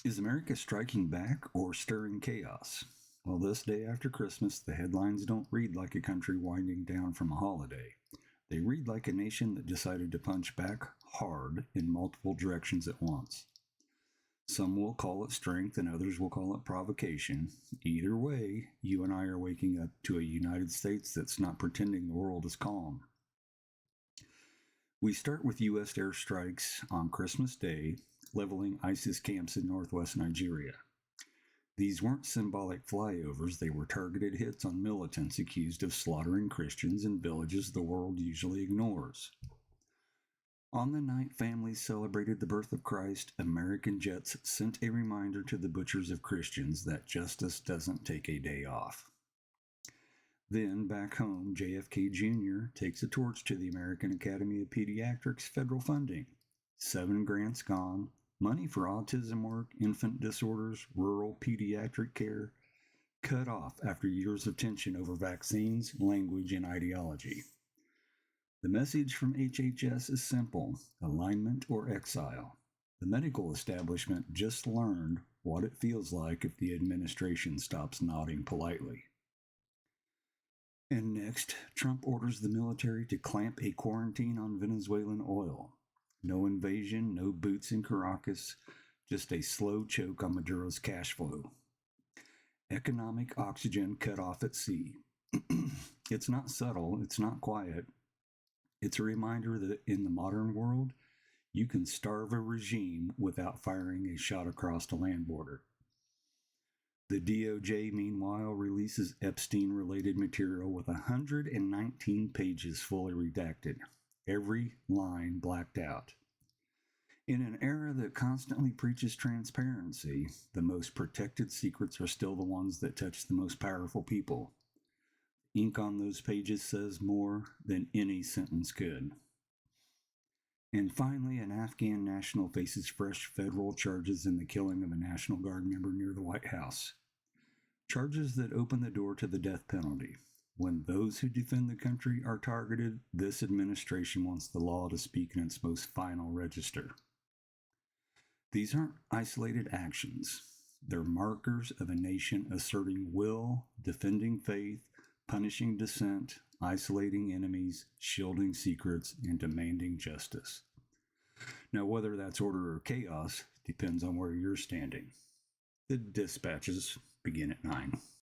Is America striking back or stirring chaos? Well, this day after Christmas, the headlines don't read like a country winding down from a holiday. They read like a nation that decided to punch back hard in multiple directions at once. Some will call it strength and others will call it provocation. Either way, you and I are waking up to a United States that's not pretending the world is calm. We start with U.S. airstrikes on Christmas Day, leveling ISIS camps in northwest Nigeria. These weren't symbolic flyovers, they were targeted hits on militants accused of slaughtering Christians in villages the world usually ignores. On the night families celebrated the birth of Christ, American jets sent a reminder to the butchers of Christians that justice doesn't take a day off. Then, back home, JFK Jr. takes a torch to the American Academy of Pediatrics federal funding. 7 grants gone, money for autism work, infant disorders, rural pediatric care, cut off after years of tension over vaccines, language, and ideology. The message from HHS is simple: alignment or exile. The medical establishment just learned what it feels like if the administration stops nodding politely. And next, Trump orders the military to clamp a quarantine on Venezuelan oil. No invasion, no boots in Caracas, just a slow choke on Maduro's cash flow. Economic oxygen cut off at sea. It's not subtle, it's not quiet. It's a reminder that in the modern world, you can starve a regime without firing a shot across the land border. The DOJ, meanwhile, releases Epstein-related material with 119 pages fully redacted, every line blacked out. In an era that constantly preaches transparency, the most protected secrets are still the ones that touch the most powerful people. Ink on those pages says more than any sentence could. And finally, an Afghan national faces fresh federal charges in the killing of a National Guard member near the White House. Charges that open the door to the death penalty. When those who defend the country are targeted, this administration wants the law to speak in its most final register. These aren't isolated actions. They're markers of a nation asserting will, defending faith, punishing dissent, isolating enemies, shielding secrets, and demanding justice. Now, whether that's order or chaos depends on where you're standing. The dispatches begin at 9.